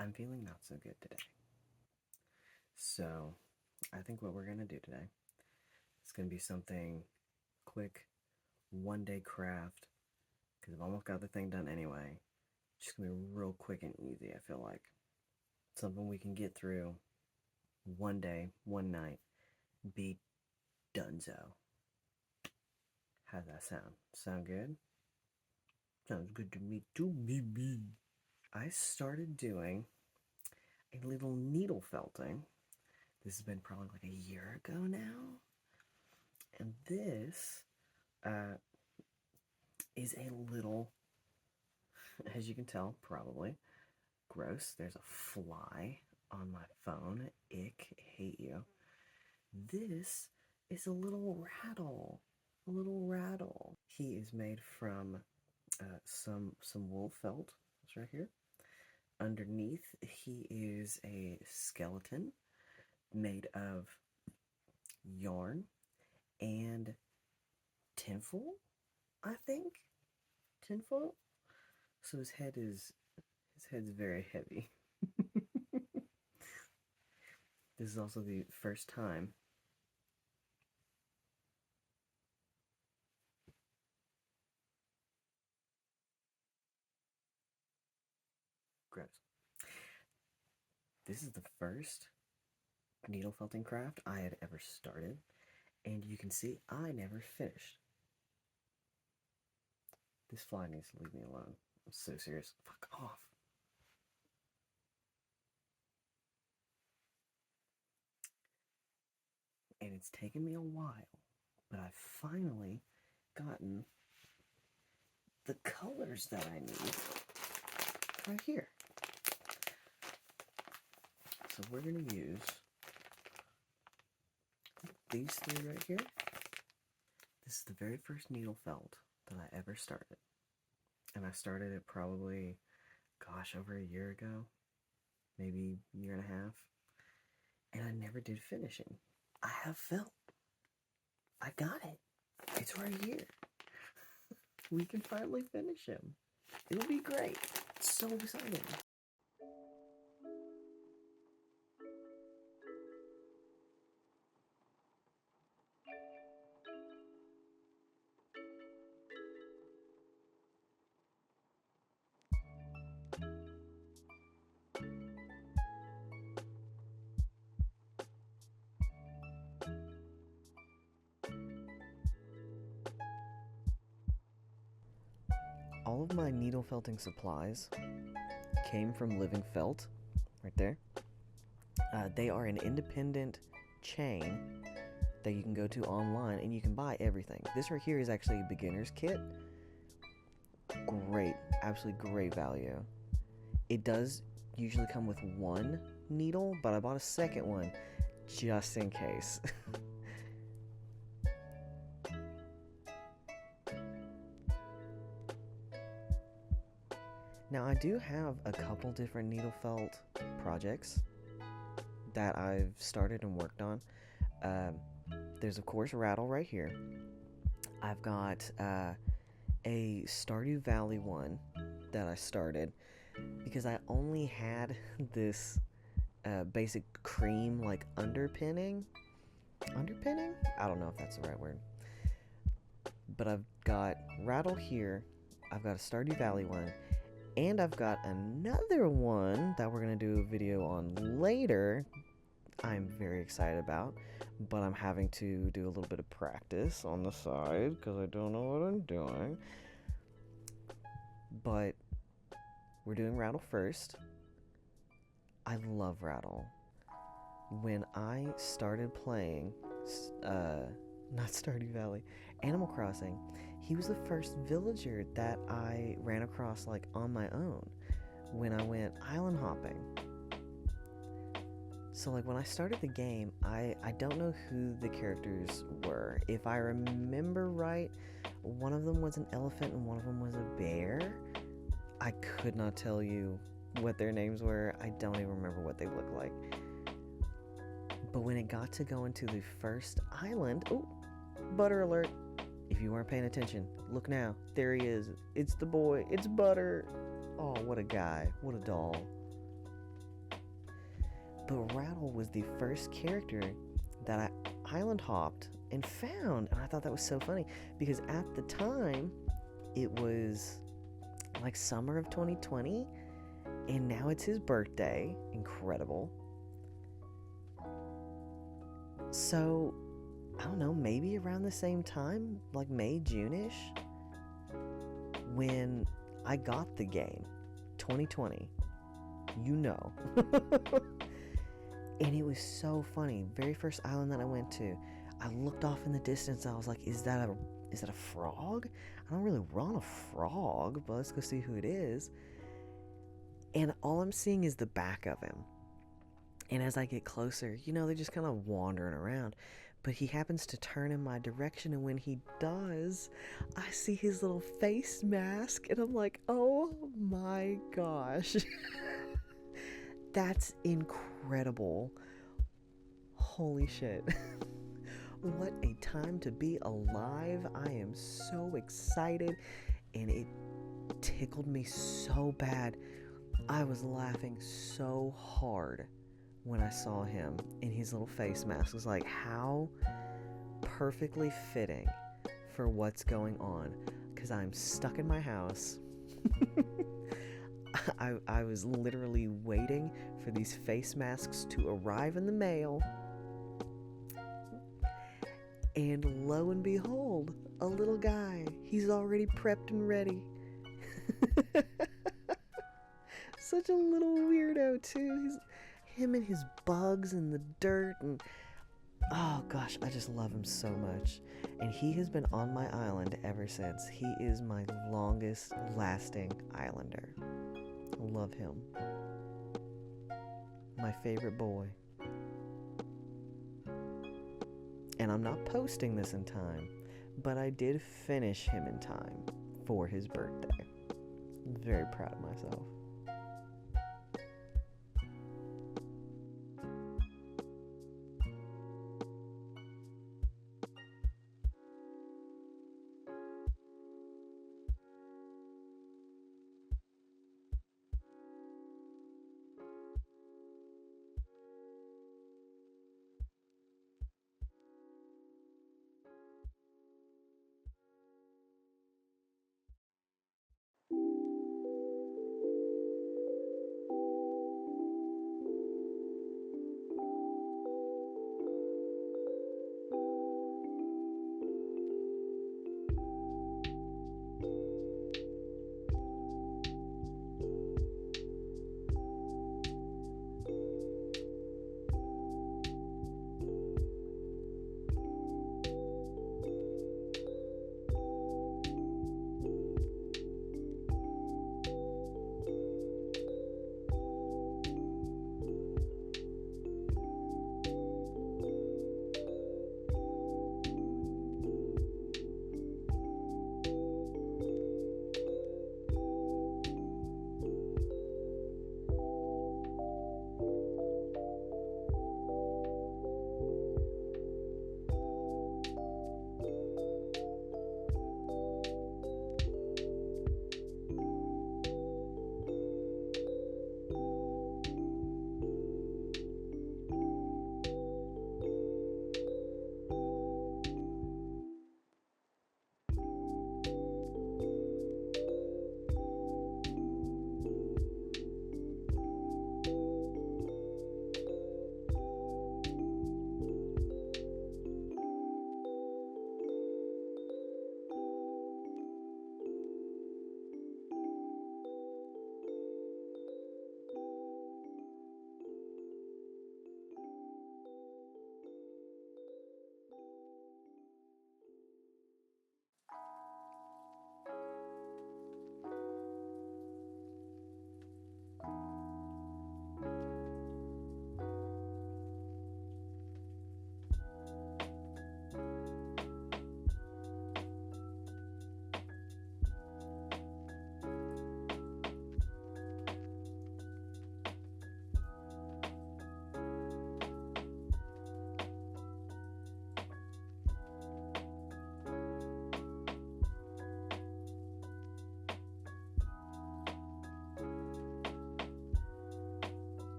I'm feeling not so good today. So, I think what we're going to do today is going to be something quick, one day craft, because I've almost got the thing done anyway. Just going to be real quick and easy, I feel like. Something we can get through one day, one night, be donezo. How's that sound? Sound good? Sounds good to me too, baby. I started doing a little needle felting. This has been probably like a year ago now. And this is a little, as you can tell, probably gross. There's a fly on my phone. Ick, hate you. This is a little rattle. A little rattle. He is made from some wool felt. It's right here. Underneath, he is a skeleton made of yarn and tinfoil, I think. Tinfoil. So his head's very heavy. This is also the first time gross. This is the first needle felting craft I had ever started, and you can see I never finished. This fly needs to leave me alone. I'm so serious. Fuck off. And it's taken me a while, but I've finally gotten the colors that I need right here. So we're going to use these three right here. This is the very first needle felt that I ever started. And I started it probably, gosh, over a year ago. Maybe a year and a half. And I never did finishing. I have felt. I got it. It's right here. We can finally finish him. It'll be great. It's so exciting. All of my needle felting supplies came from Living Felt, right there. They are an independent chain that you can go to online and you can buy everything. This right here is actually a beginner's kit. Great, absolutely great value. It does usually come with one needle, but I bought a second one just in case. Now, I do have a couple different needle felt projects that I've started and worked on. There's, of course, Raddle right here. I've got a Stardew Valley one that I started because I only had this basic cream, like, underpinning? Underpinning? I don't know if that's the right word. But I've got Raddle here. I've got a Stardew Valley one. And I've got another one that we're going to do a video on later. I'm very excited about, but I'm having to do a little bit of practice on the side because I don't know what I'm doing. But we're doing Raddle first. I love Raddle. When I started playing, not Stardew Valley, Animal Crossing, he was the first villager that I ran across, like, on my own when I went island hopping. So, like, when I started the game, I don't know who the characters were. If I remember right, one of them was an elephant and one of them was a bear. I could not tell you what their names were. I don't even remember what they looked like. But when it got to go into the first island... Oh, butter alert. If you weren't paying attention, look now. There he is. It's the boy. It's Butter. Oh, what a guy. What a doll. But Raddle was the first character that I island hopped and found. And I thought that was so funny because at the time, it was like summer of 2020, and now it's his birthday. Incredible. So, I don't know, maybe around the same time, like May, June-ish, when I got the game, 2020, you know. And it was so funny. Very first island that I went to, I looked off in the distance. I was like, is that a frog? I don't really run a frog, but let's go see who it is. And all I'm seeing is the back of him. And as I get closer, they're just kind of wandering around. But he happens to turn in my direction, and when he does, I see his little face mask, and I'm like, oh my gosh. That's incredible. Holy shit. What a time to be alive. I am so excited, and it tickled me so bad. I was laughing so hard when I saw him in his little face mask. It was like, how perfectly fitting for what's going on, because I'm stuck in my house. I was literally waiting for these face masks to arrive in the mail, and lo and behold, a little guy. He's already prepped and ready. Such a little weirdo too. Him and his bugs in the dirt, and oh gosh, I just love him so much. And he has been on my island ever since. He is my longest lasting islander. Love him. My favorite boy. And I'm not posting this in time, but I did finish him in time for his birthday. I'm very proud of myself.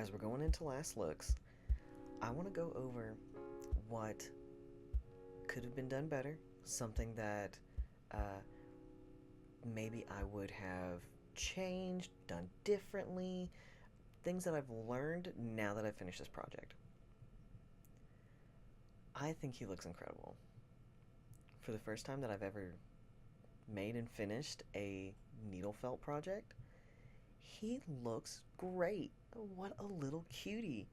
as we're going into last looks, I want to go over what could have been done better, something that maybe I would have changed, done differently, things that I've learned now that I've finished this project. I think he looks incredible. For the first time that I've ever made and finished a needle felt project, he looks great. What a little cutie.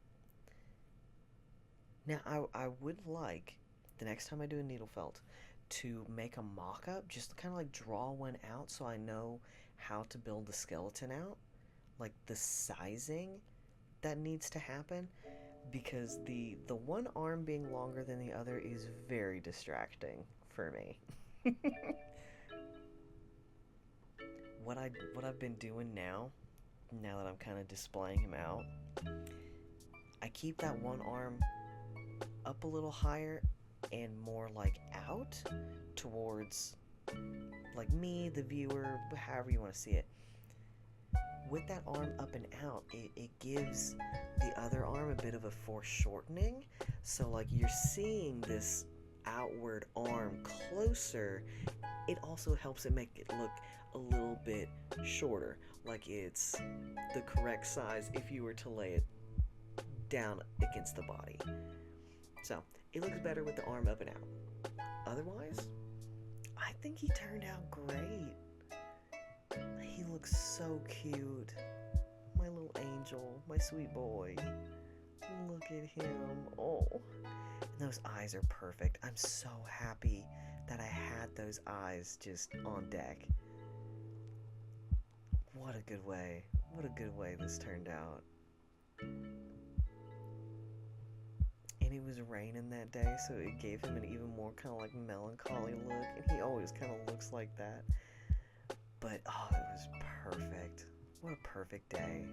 Now, I would like, the next time I do a needle felt, to make a mock-up, just kind of like draw one out so I know how to build the skeleton out, like the sizing that needs to happen, because the one arm being longer than the other is very distracting for me. What I've been doing now that I'm kind of displaying him out, I keep that one arm up a little higher and more like out towards like me, the viewer, however you want to see it. With that arm up and out, it gives the other arm a bit of a foreshortening. So like you're seeing this outward arm closer, it also helps it make it look a little bit shorter, like it's the correct size if you were to lay it down against the body. So it looks better with the arm up and out. Otherwise, I think he turned out great. He looks so cute. My little angel, my sweet boy. Look at him. Oh, and those eyes are perfect. I'm so happy that I had those eyes just on deck. What a good way. What a good way this turned out. And it was raining that day, so it gave him an even more kind of like melancholy look, and he always kind of looks like that. But oh, it was perfect. What a perfect day.